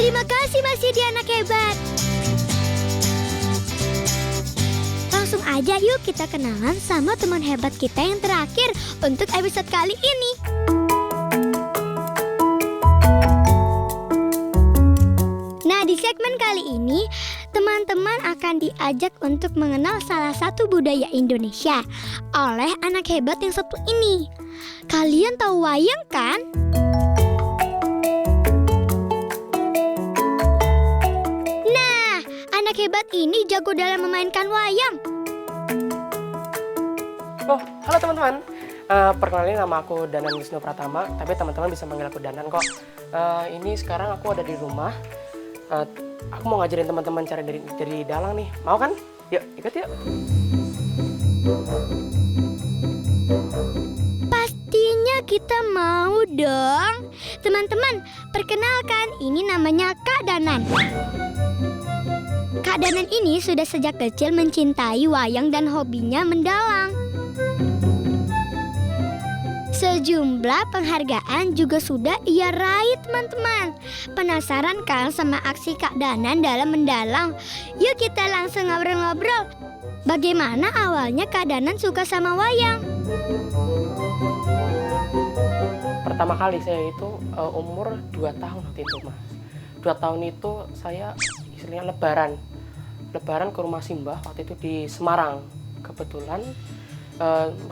Terima kasih Mas Yudi, anak hebat. Langsung aja yuk kita kenalan sama teman hebat kita yang terakhir untuk episode kali ini. Nah, di segmen kali ini teman-teman akan diajak untuk mengenal salah satu budaya Indonesia oleh anak hebat yang satu ini. Kalian tahu wayang kan? Nah, anak hebat ini jago dalam memainkan wayang. Oh, halo teman-teman. Perkenalin, nama aku Danan Wisnu Pratama, tapi teman-teman bisa manggil aku Danan kok. Ini sekarang aku ada di rumah. Aku mau ngajarin teman-teman cara dari dalang nih. Mau kan? Yuk, ikut yuk. Pastinya kita mau dong. Teman-teman, perkenalkan, ini namanya Kak Danan. Kak Danan ini sudah sejak kecil mencintai wayang dan hobinya mendalang. Sejumlah penghargaan juga sudah ia raih, teman-teman. Penasaran kan sama aksi Kak Danan dalam mendalang? Yuk kita langsung ngobrol-ngobrol. Bagaimana awalnya Kak Danan suka sama wayang? Pertama kali saya itu umur 2 tahun waktu itu, Mas. 2 tahun itu saya istilahnya lebaran ke rumah Simbah waktu itu di Semarang. Kebetulan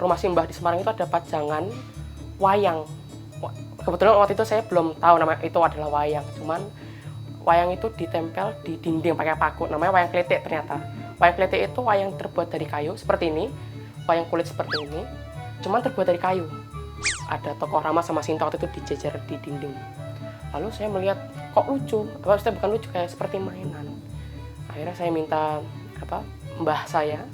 rumah Simbah di Semarang itu ada pajangan wayang. Kebetulan waktu itu saya belum tahu nama itu adalah wayang, cuman wayang itu ditempel di dinding pakai paku, namanya wayang kletik ternyata. Wayang kletik itu wayang terbuat dari kayu seperti ini, wayang kulit seperti ini, cuman terbuat dari kayu. Ada tokoh Rama sama Sinta waktu itu dijejer di dinding. Lalu saya melihat kok lucu, maksudnya bukan lucu, kayak seperti mainan. Akhirnya saya minta mbah saya,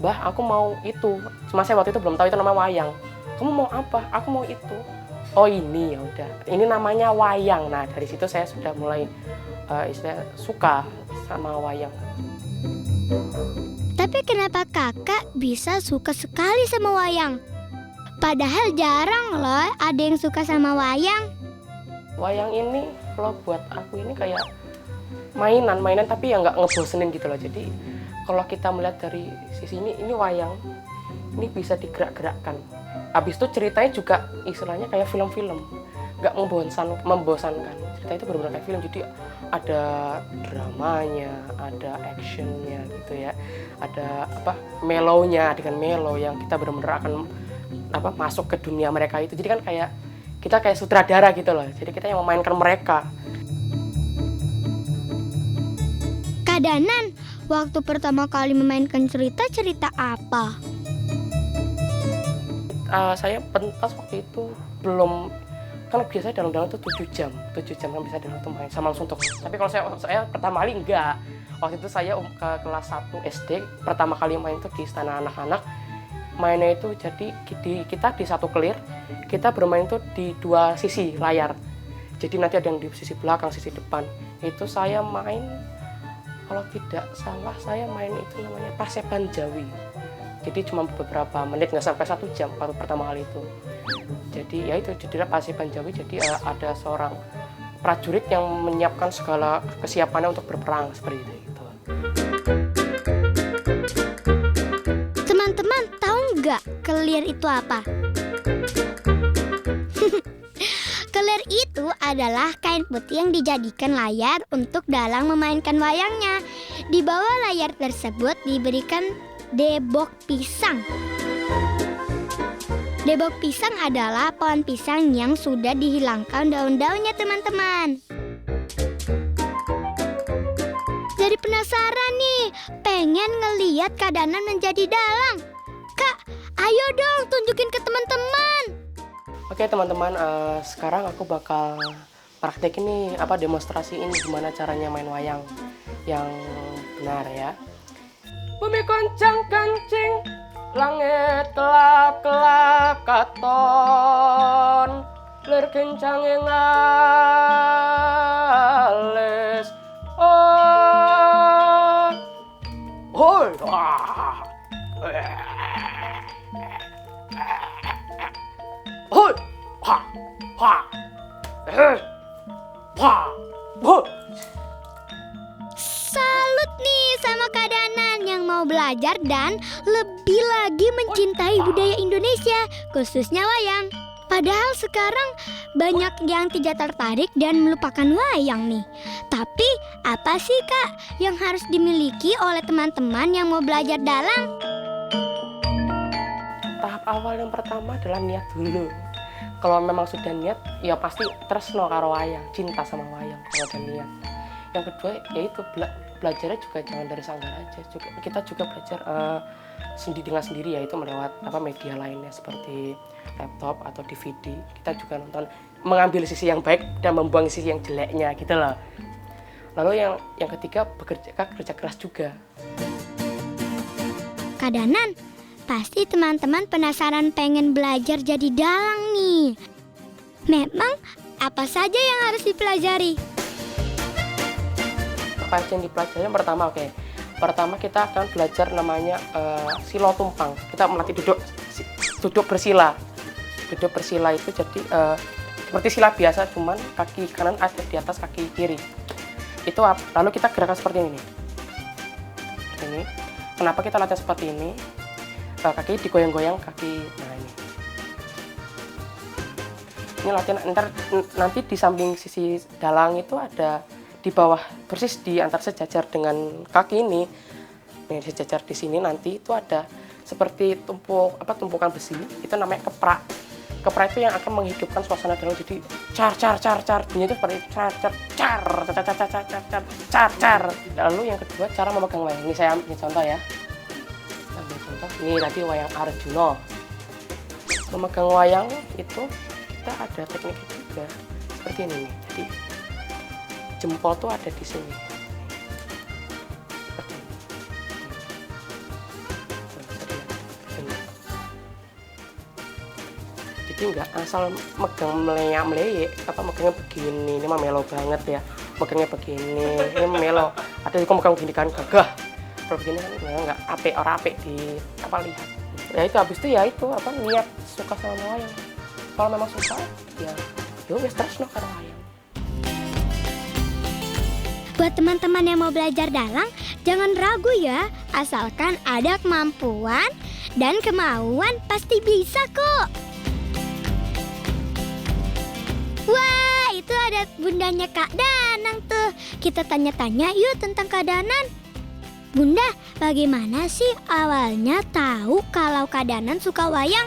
"Mbah, aku mau itu." Cuma saya waktu itu belum tahu itu namanya wayang. "Kamu mau apa?" "Aku mau itu." "Oh, ini, ya udah. Ini namanya wayang." Nah, dari situ saya sudah mulai istilah suka sama wayang. Tapi kenapa kakak bisa suka sekali sama wayang? Padahal jarang loh ada yang suka sama wayang. Wayang ini kalau buat aku ini kayak mainan tapi ya nggak ngebosenin gitu loh. Jadi kalau kita melihat dari sisi ini wayang, ini bisa digerak-gerakkan. Habis itu ceritanya juga istilahnya kayak film-film, nggak membosankan. Cerita itu benar-benar kayak film, jadi ada dramanya, ada actionnya gitu ya, ada mellow-nya, adegan mellow yang kita benar-benar akan masuk ke dunia mereka itu. Jadi kan kayak kita kayak sutradara gitu loh, jadi kita yang memainkan mereka. Kak Danan, waktu pertama kali memainkan cerita apa? Saya pentas waktu itu belum, kan biasanya dalang-dalang itu 7 jam kan bisa dalang itu main sama langsung tuh. Tapi kalau saya pertama kali enggak. Waktu itu saya ke kelas 1 SD, pertama kali main itu di Istana Anak-anak. Mainnya itu jadi kita di satu clear, kita bermain itu di 2 sisi layar. Jadi nanti ada yang di sisi belakang, sisi depan. Itu saya main, kalau tidak salah saya main itu namanya Paseban Jawi. Jadi cuma beberapa menit, nggak sampai 1 jam waktu pertama kali itu. Jadi ya itu jadilah Paseban Jawi. Jadi ada seorang prajurit yang menyiapkan segala kesiapannya untuk berperang seperti itu. Teman-teman tahu nggak kelir itu apa? Kelir itu adalah kain putih yang dijadikan layar untuk dalang memainkan wayangnya. Di bawah layar tersebut diberikan debok pisang. Debok pisang adalah pohon pisang yang sudah dihilangkan daun-daunnya, teman-teman. Jadi penasaran nih, pengen ngeliat Kak Danan menjadi dalang. Kak, ayo dong tunjukin ke teman-teman. Oke teman-teman, sekarang aku bakal praktekin nih demonstrasiin gimana caranya main wayang yang benar ya. Bumi goncang kancing, langit kelap-kelap katon, lir kencang yang alis. Oh, hoi, wah, hoi, ha, ha, wah, hoi. sama Kak Danan yang mau belajar dan lebih lagi mencintai budaya Indonesia, khususnya wayang. Padahal sekarang banyak yang tidak tertarik dan melupakan wayang nih. Tapi apa sih Kak yang harus dimiliki oleh teman-teman yang mau belajar dalang? Tahap awal yang pertama adalah niat dulu. Kalau memang sudah niat, ya pasti tresno karo wayang, cinta sama wayang kalau ada niat. Yang kedua yaitu belajarnya juga jangan dari sanggar aja. Kita juga belajar dengan sendiri, yaitu melewat media lainnya seperti laptop atau DVD. Kita juga nonton, mengambil sisi yang baik dan membuang sisi yang jeleknya gitu loh. Lalu yang ketiga kerja keras juga. Kak Danan, pasti teman-teman penasaran pengen belajar jadi dalang nih. Memang apa saja yang harus dipelajari? Apa yang dipelajari yang pertama, pertama kita akan belajar namanya silo tumpang. Kita melatih duduk bersila. Duduk bersila itu jadi seperti sila biasa, cuman kaki kanan ada di atas kaki kiri. Itu lalu kita gerakan seperti ini. Ini. Kenapa kita latihan seperti ini? Kaki digoyang-goyang, kaki ini. Ini latihan nanti di samping sisi dalang itu ada di bawah persis di antar sejajar dengan kaki ini. Nih sejajar di sini nanti itu ada seperti tumpukan besi, itu namanya keprak. Keprak itu yang akan menghidupkan suasana dalang, jadi car bunyi itu seperti car. Lalu yang kedua cara memegang wayang. Ini saya ambil contoh ya. Ini tadi wayang Arjuna. Memegang wayang itu kita ada teknik juga seperti ini nih. Jadi jempol tuh ada di sini. Jadi nggak asal megang meleyek, megangnya begini, ini mah melo banget ya, megangnya begini, ini melo. Ada juga megang begini kan gagah, kalau begini kan nggak orang apik di lihat. Ya itu habis itu niat suka sama wayang. Kalau memang suka ya wes terus karo wayang. Buat teman-teman yang mau belajar dalang, jangan ragu ya, asalkan ada kemampuan dan kemauan pasti bisa kok. Wah, itu ada bundanya Kak Danang tuh. Kita tanya-tanya yuk tentang Kak Danan. Bunda, bagaimana sih awalnya tahu kalau Kak Danan suka wayang?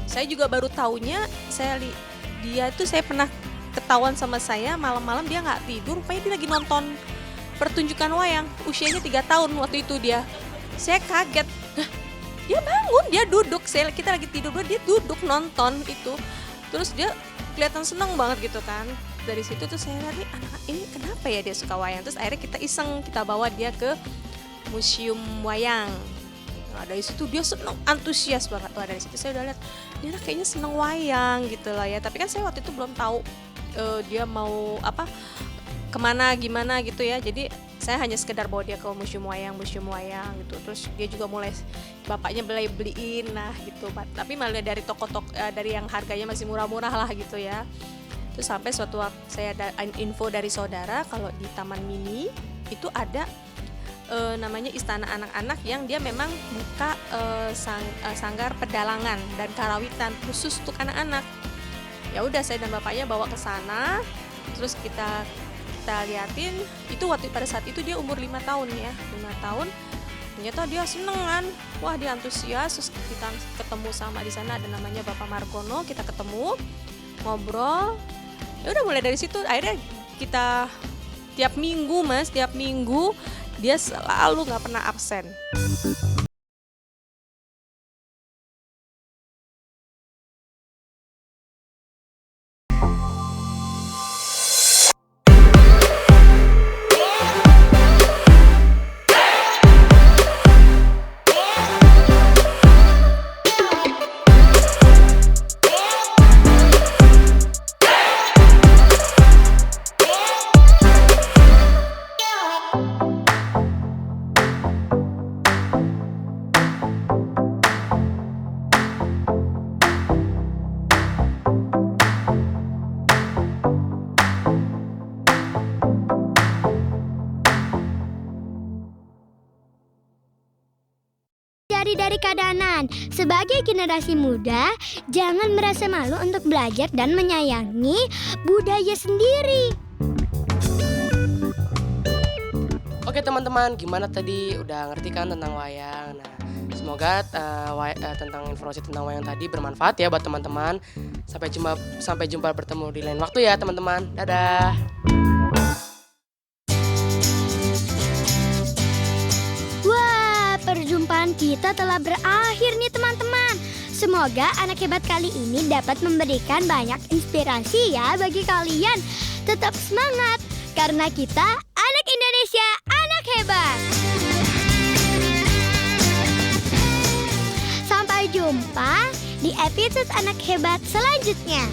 Saya juga baru taunya, dia tuh saya pernah ketahuan sama saya malam-malam dia nggak tidur, rupanya dia lagi nonton pertunjukan wayang. Usianya 3 tahun waktu itu dia. Saya kaget. Dia bangun, dia duduk, kita lagi tidur, dia duduk nonton itu. Terus dia kelihatan seneng banget gitu kan. Dari situ tuh saya lihat anak ini kenapa ya dia suka wayang. Terus akhirnya kita iseng, kita bawa dia ke museum wayang. Nah, dari situ dia seneng, antusias banget. Wah, dari situ saya udah lihat dia kayaknya seneng wayang gitu lah ya. Tapi kan saya waktu itu belum tahu dia mau kemana gimana gitu ya. Jadi saya hanya sekedar bawa dia ke museum wayang gitu. Terus dia juga mulai bapaknya beliin lah gitu. Tapi malah dari toko-toko dari yang harganya masih murah-murah lah gitu ya. Terus sampai suatu waktu saya ada info dari saudara kalau di Taman Mini itu ada namanya Istana Anak-anak yang dia memang buka sanggar pedalangan dan karawitan khusus untuk anak-anak. Ya udah saya dan bapaknya bawa ke sana. Terus kita liatin itu pada saat itu dia umur 5 tahun ya, 5 tahun. Ternyata dia seneng kan, wah dia antusias. Terus kita ketemu sama di sana ada namanya Bapak Margono, kita ketemu ngobrol. Ya udah mulai dari situ akhirnya kita tiap minggu dia selalu nggak pernah absen. dari Kak Danan. Sebagai generasi muda, jangan merasa malu untuk belajar dan menyayangi budaya sendiri. Oke teman-teman, gimana tadi? Udah ngerti kan tentang wayang? Nah, semoga tentang informasi tentang wayang tadi bermanfaat ya buat teman-teman. Sampai jumpa bertemu di lain waktu ya teman-teman. Dadah. Wah, perjumpaan kita telah berakhir nih teman-teman. Semoga anak hebat kali ini dapat memberikan banyak inspirasi ya bagi kalian. Tetap semangat, karena kita anak Indonesia, anak hebat. Sampai jumpa di episode anak hebat selanjutnya.